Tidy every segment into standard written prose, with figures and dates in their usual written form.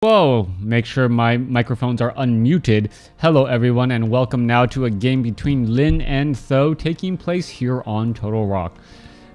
Whoa, make sure my microphones are unmuted. Hello everyone and welcome now to a game between Lin and Th000 taking place here on Total Rock.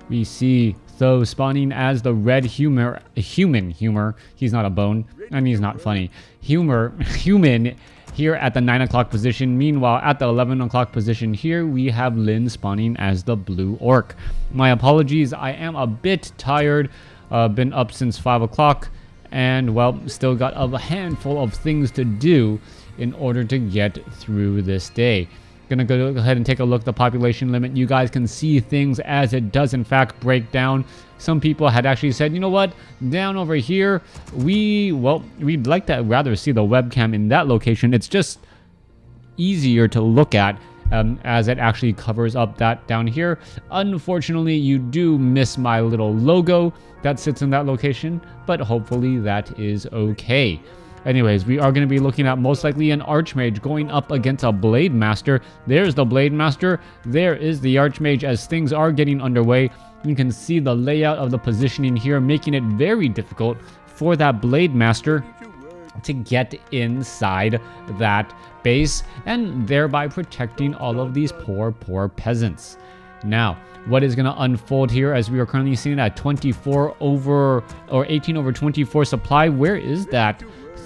We see Th000 spawning as the red human, he's not a bone and he's not funny. Human here at the 9 o'clock position. Meanwhile at the 11 o'clock position here we have Lin spawning as the blue orc. My apologies, I am a bit tired, been up since 5 o'clock. And well, still got a handful of things to do in order to get through this day. Gonna go ahead and take a look at the population limit. You guys can see things as it does in fact break down. Some people had actually said, you know what, down over here, we'd like to rather see the webcam in that location. It's just easier to look at as it actually covers up that down here. Unfortunately, you do miss my little logo that sits in that location, but hopefully that is okay. Anyways, we are going to be looking at most likely an Archmage going up against a Blade Master. There's the Blade Master. There is the Archmage as things are getting underway. You can see the layout of the positioning here, making it very difficult for that Blade Master to get inside that base and thereby protecting all of these poor peasants. Now, what is going to unfold here as we are currently seeing at 24 over or 18 over 24 supply? Where is that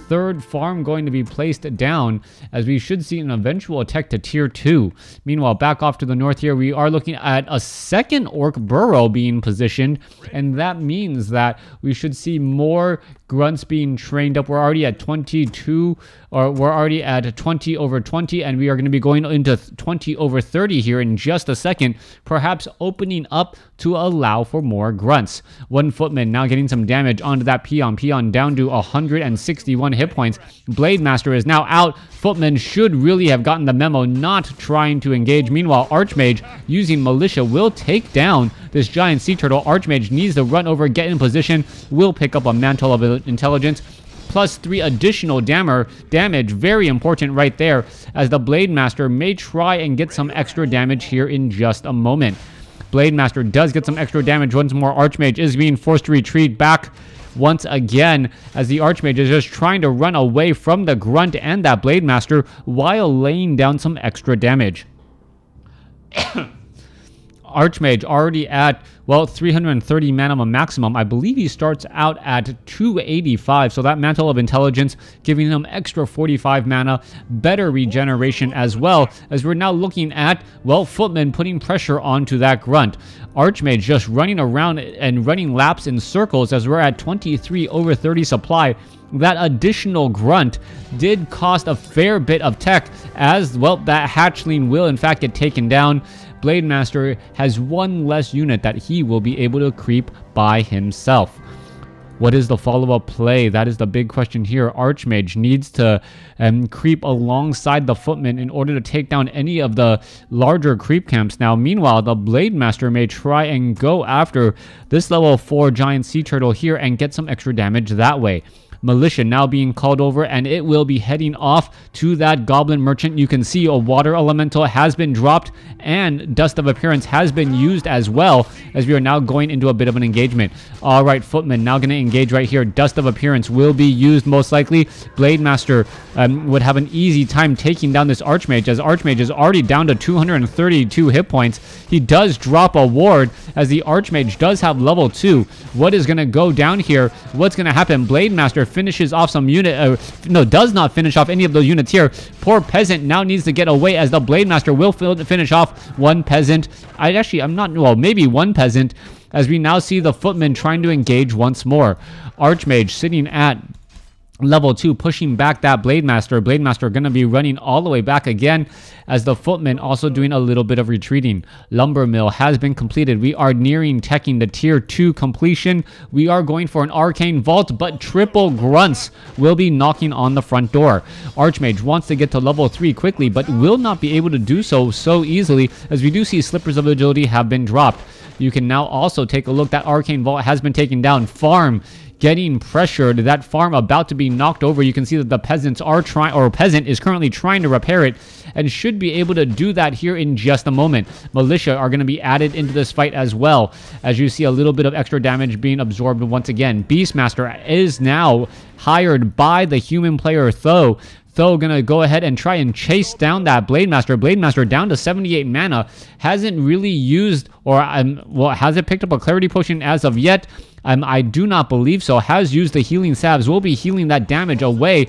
third farm going to be placed down, as we should see an eventual attack to tier 2. Meanwhile, back off to the north here, we are looking at a second orc burrow being positioned, and that means that we should see more grunts being trained up. We're already at 22, or we're already at 20 over 20, and we are going to be going into 20 over 30 here in just a second, perhaps opening up to allow for more grunts. One footman now getting some damage onto that peon. Peon down to 161 hit points. Blade Master is now out. Footman should really have gotten the memo, not trying to engage. Meanwhile, Archmage using Militia will take down this giant sea turtle. Archmage needs to run over, get in position, will pick up a Mantle of Intelligence, plus 3 additional damage. Very important right there, as the Blade Master may try and get some extra damage here in just a moment. Blade Master does get some extra damage once more. Archmage is being forced to retreat back once again, as the Archmage is just trying to run away from the grunt and that Blade Master while laying down some extra damage. Archmage already at, well, 330 mana maximum. I believe he starts out at 285, so that Mantle of Intelligence giving him extra 45 mana, better regeneration as well, as we're now looking at, well, Footman putting pressure onto that grunt. Archmage just running around and running laps in circles as we're at 23 over 30 supply. That additional grunt did cost a fair bit of tech, as well that hatchling will in fact get taken down. Blade Master has one less unit that he will be able to creep by himself. What is the follow-up play? That is the big question here. Archmage needs to creep alongside the footman in order to take down any of the larger creep camps. Now, meanwhile, the Blade Master may try and go after this level 4 giant sea turtle here and get some extra damage that way. Militia now being called over, and it will be heading off to that goblin merchant. You can see a water elemental has been dropped and Dust of Appearance has been used as well, as we are now going into a bit of an engagement. All right, Footman now going to engage right here. Dust of Appearance will be used most likely. Blade Master would have an easy time taking down this Archmage, as Archmage is already down to 232 hit points. He does drop a ward, as the Archmage does have level 2. What is going to go down here? What's going to happen? Blade Master finishes off some unit, does not finish off any of those units here. Poor peasant now needs to get away, as the Blade Master will finish off one peasant. Maybe one peasant, as we now see the footman trying to engage once more. Archmage sitting at level 2, pushing back that Blade Master. Blade Master going to be running all the way back again, as the footman also doing a little bit of retreating. Lumber Mill has been completed. We are nearing teching the tier 2 completion. We are going for an Arcane Vault, but triple grunts will be knocking on the front door. Archmage wants to get to level 3 quickly, but will not be able to do so easily, as we do see Slippers of Agility have been dropped. You can now also take a look. That Arcane Vault has been taken down. Farm getting pressured. That farm about to be knocked over. You can see that the peasants are trying, or peasant is currently trying to repair it, and should be able to do that here in just a moment. Militia are going to be added into this fight as well, as you see a little bit of extra damage being absorbed once again. Beastmaster is now hired by the human player Th000. Th000 gonna go ahead and try and chase down that Blademaster. Blademaster down to 78 mana. Hasn't really used, or well, has it picked up a clarity potion as of yet? I do not believe so. Has used the healing salves. Will be healing that damage away.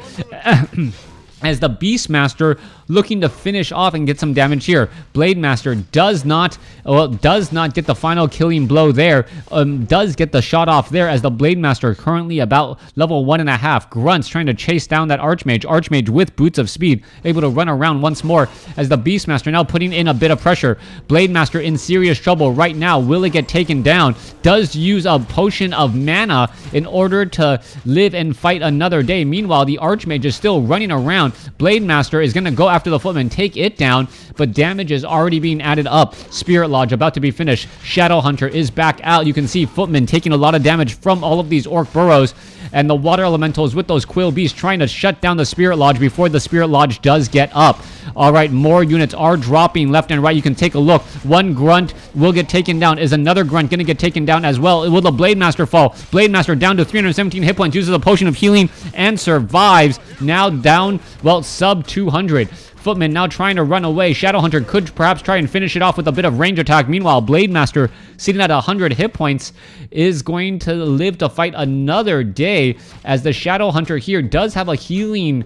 As the Beastmaster looking to finish off and get some damage here. Blademaster does not get the final killing blow there. Does get the shot off there, as the Blademaster currently about level 1.5. Grunts trying to chase down that Archmage. Archmage with Boots of Speed, able to run around once more, as the Beastmaster now putting in a bit of pressure. Blademaster in serious trouble right now. Will it get taken down? Does use a potion of mana in order to live and fight another day. Meanwhile, the Archmage is still running around. Blademaster is going to go after the Footman, take it down, but damage is already being added up. Spirit Lodge about to be finished. Shadowhunter is back out. You can see Footman taking a lot of damage from all of these Orc burrows, and the Water Elementals with those Quill Beasts trying to shut down the Spirit Lodge before the Spirit Lodge does get up. All right, more units are dropping left and right. You can take a look. One Grunt will get taken down. Is another Grunt going to get taken down as well? Will the Blademaster fall? Blademaster down to 317 hit points, uses a potion of healing and survives. Now down, well, sub 200. Footman now trying to run away. Shadowhunter could perhaps try and finish it off with a bit of range attack. Meanwhile, Blademaster, sitting at 100 hit points, is going to live to fight another day, as the Shadowhunter here does have a healing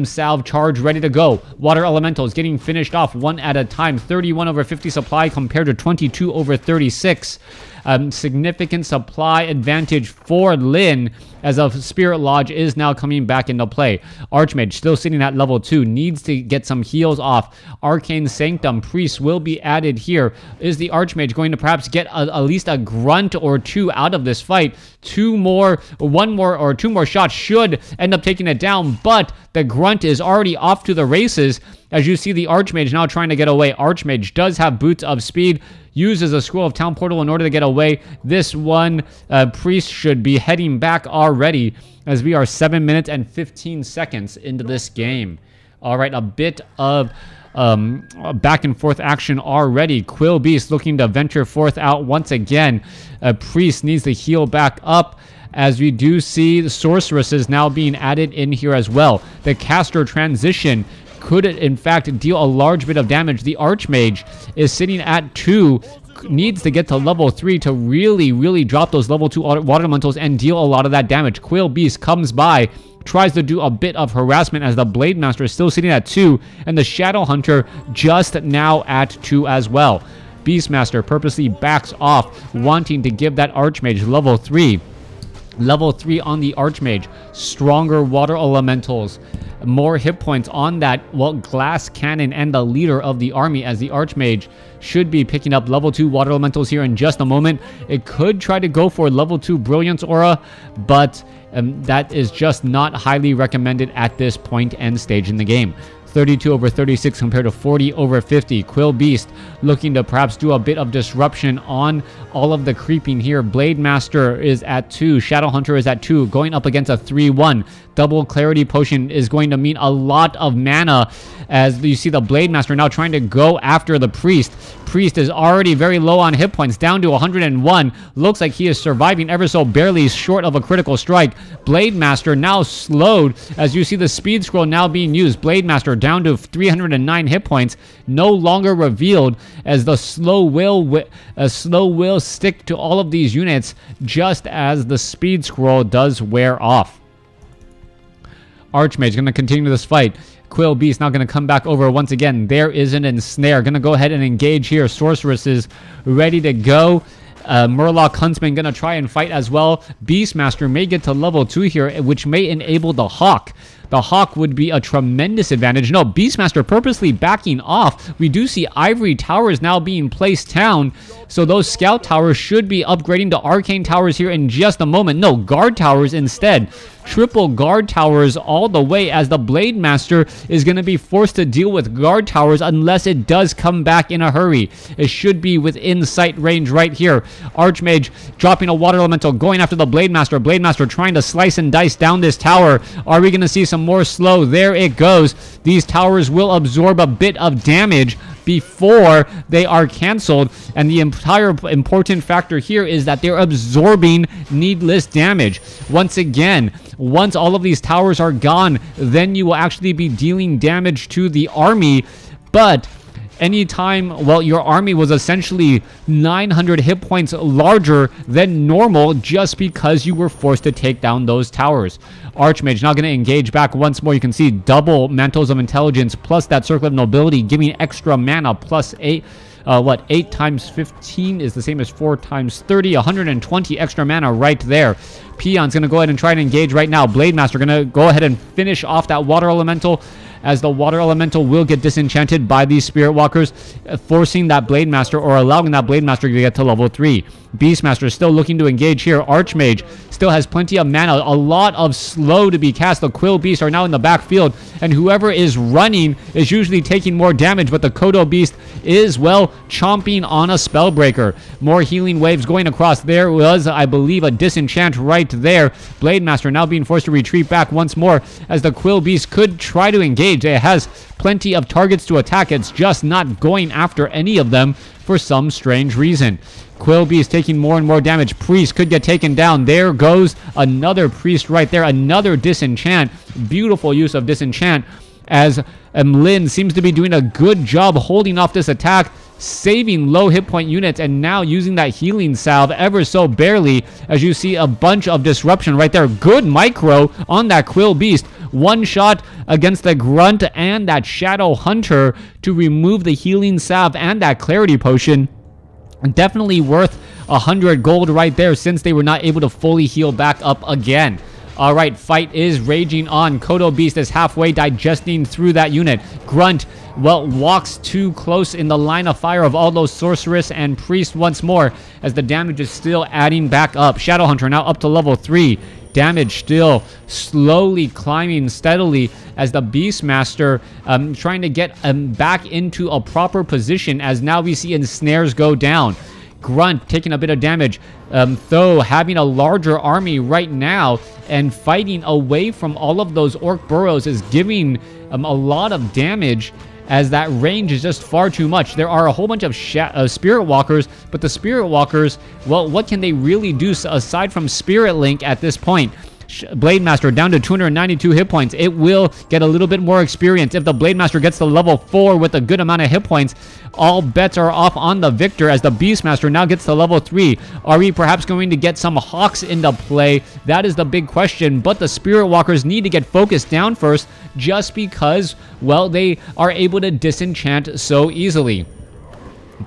salve charge ready to go. Water Elementals getting finished off one at a time. 31 over 50 supply compared to 22 over 36. Significant supply advantage for Lyn, as a Spirit Lodge is now coming back into play. Archmage still sitting at level 2, needs to get some heals off. Arcane Sanctum Priest will be added here. Is the Archmage going to perhaps get at least a grunt or two out of this fight? Two more shots should end up taking it down, but the grunt is already off to the races, as you see the Archmage now trying to get away. Archmage does have Boots of Speed, uses a Scroll of Town Portal in order to get away. This one priest should be heading back already, as we are 7 minutes and 15 seconds into this game. All right, a bit of back and forth action already. Quill Beast looking to venture forth out once again. Priest needs to heal back up, as we do see the sorceresses now being added in here as well. The caster transition could in fact deal a large bit of damage. The Archmage is sitting at 2, needs to get to level 3 to really drop those level 2 water elementals and deal a lot of that damage. Quill Beast comes by, tries to do a bit of harassment, as the Blademaster is still sitting at 2, and the Shadowhunter just now at 2 as well. Beastmaster purposely backs off, wanting to give that Archmage level 3. Level 3 on the Archmage. Stronger water elementals. More hit points on that, well, glass cannon and the leader of the army, as the Archmage should be picking up level 2 water elementals here in just a moment. It could try to go for level 2 Brilliance Aura, but that is just not highly recommended at this point and stage in the game. 32 over 36 compared to 40 over 50. Quill Beast looking to perhaps do a bit of disruption on all of the creeping here. Blademaster is at 2. Shadowhunter is at 2, going up against a 3-1. Double Clarity Potion is going to mean a lot of mana, as you see the Blademaster now trying to go after the Priest. Priest is already very low on hit points, down to 101. Looks like he is surviving ever so barely, short of a critical strike. Blademaster now slowed, as you see the speed scroll now being used. Blademaster down to 309 hit points, no longer revealed, as the slow will stick to all of these units just as the speed scroll does wear off. Archmage going to continue this fight. Quill Beast now going to come back over once again. There is an ensnare. Going to go ahead and engage here. Sorceresses ready to go. Murloc Huntsman going to try and fight as well. Beastmaster may get to level 2 here, which may enable the Hawk. the Hawk would be a tremendous advantage. No, Beastmaster purposely backing off. We do see Ivory Towers now being placed down, so those Scout Towers should be upgrading to Arcane Towers here in just a moment. No, Guard Towers instead. Triple Guard Towers all the way, as the Blade Master is going to be forced to deal with Guard Towers unless it does come back in a hurry. It should be within sight range right here. Archmage dropping a Water Elemental, going after the Blade Master. Blade Master trying to slice and dice down this tower. Are we going to see some more slow? There it goes. These towers will absorb a bit of damage before they are canceled, and the entire important factor here is that they're absorbing needless damage. Once again, once all of these towers are gone, then you will actually be dealing damage to the army. But anytime, well, your army was essentially 900 hit points larger than normal just because you were forced to take down those towers. Archmage now going to engage back once more. You can see double Mantles of Intelligence plus that Circle of Nobility, giving extra mana plus 8. 8 times 15 is the same as 4 times 30. 120 extra mana right there. Peon's going to go ahead and try and engage right now. Blade Master going to go ahead and finish off that Water Elemental, as the Water Elemental will get disenchanted by these Spirit Walkers, forcing that Blade Master, or allowing that Blade Master to get to level 3. Beastmaster is still looking to engage here. Archmage still has plenty of mana. A lot of slow to be cast. The Quill Beasts are now in the backfield, and whoever is running is usually taking more damage, but the Kodo Beast is, well, chomping on a Spellbreaker. More healing waves going across. There was, I believe, a disenchant right there. Blade Master now being forced to retreat back once more, as the Quill Beast could try to engage. It has plenty of targets to attack. It's just not going after any of them for some strange reason. Quill Beast taking more and more damage. Priest could get taken down. There goes another Priest right there. Another disenchant. Beautiful use of disenchant, as Lin seems to be doing a good job holding off this attack, saving low hit point units, and now using that healing salve ever so barely, as you see a bunch of disruption right there. Good micro on that Quill Beast. One shot against the Grunt and that Shadow Hunter to remove the healing salve and that Clarity Potion. Definitely worth 100 gold right there, since they were not able to fully heal back up again. All right, fight is raging on. Kodo Beast is halfway digesting through that unit. Grunt, well, walks too close in the line of fire of all those Sorceress and Priest once more, as the damage is still adding back up. Shadow Hunter now up to level 3. Damage still slowly climbing steadily, as the Beastmaster trying to get back into a proper position, as now we see ensnares go down. Grunt taking a bit of damage. Though having a larger army right now and fighting away from all of those Orc burrows is giving a lot of damage, as that range is just far too much. There are a whole bunch of Spirit Walkers, but the Spirit Walkers, well, what can they really do aside from Spirit Link at this point? Blade Master down to 292 hit points. It will get a little bit more experience. If the Blade Master gets to level 4 with a good amount of hit points, all bets are off on the victor, as the Beastmaster now gets to level 3. Are we perhaps going to get some Hawks into play? That is the big question, but the Spirit Walkers need to get focused down first, just because, well, they are able to disenchant so easily.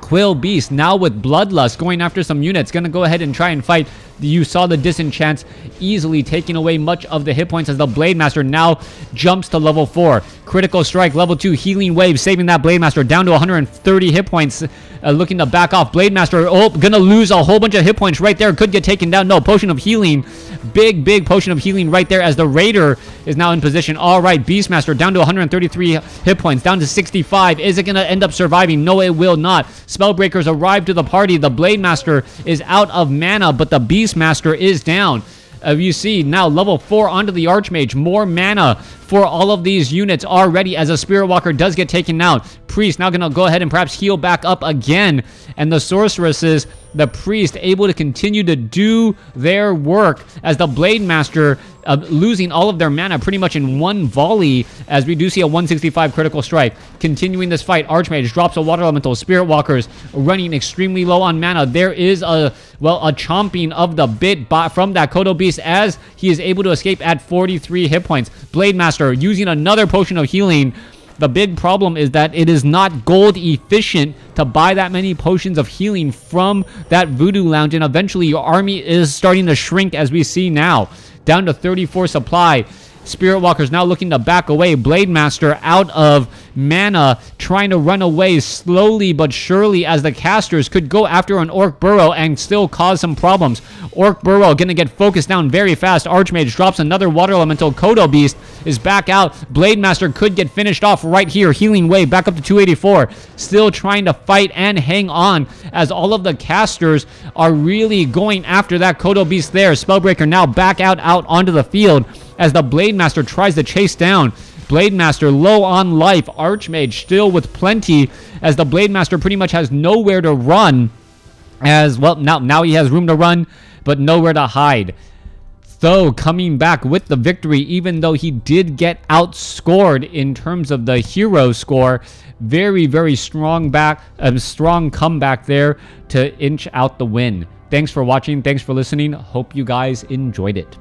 Quill Beast now with Bloodlust going after some units, gonna go ahead and try and fight. You saw the disenchants easily taking away much of the hit points, as the Blade Master now jumps to level 4. Critical Strike, level 2, Healing Wave, saving that Blade Master down to 130 hit points, looking to back off. Blade Master, oh, gonna lose a whole bunch of hit points right there, could get taken down. No, Potion of Healing, big Potion of Healing right there, as the Raider is now in position. All right, Beastmaster down to 133 hit points, down to 65. Is it gonna end up surviving? No, it will not. Spellbreakers arrive to the party. The Blade Master is out of mana, but the Beastmaster is down. You see now level 4 onto the Archmage. More mana for all of these units already, as a Spirit Walker does get taken out. Priest now going to go ahead and perhaps heal back up again. And the Sorceresses, the Priest, able to continue to do their work, as the Blade Master losing all of their mana pretty much in one volley, as we do see a 165 critical strike. Continuing this fight, Archmage drops a Water Elemental. Spirit Walkers running extremely low on mana. There is a chomping of the bit from that Kodo Beast, as he is able to escape at 43 hit points. Blade Master using another Potion of Healing. The big problem is that it is not gold efficient to buy that many potions of healing from that Voodoo Lounge, and eventually your army is starting to shrink, as we see now. Down to 34 supply. Spirit Walker's now looking to back away. Blade Master out of mana, trying to run away slowly but surely as the casters could go after an Orc Burrow and still cause some problems. Orc Burrow gonna get focused down very fast. Archmage drops another Water Elemental. Kodo Beast is back out. Blade Master could get finished off right here. Healing Wave back up to 284. Still trying to fight and hang on as all of the casters are really going after that Kodo Beast there. Spellbreaker now back out onto the field as the Blade Master tries to chase down. Blade Master low on life. Archmage still with plenty as the Blade Master pretty much has nowhere to run. As well, now he has room to run, but nowhere to hide. Th000 coming back with the victory, even though he did get outscored in terms of the hero score. Very, very strong strong comeback there to inch out the win. Thanks for watching. Thanks for listening. Hope you guys enjoyed it.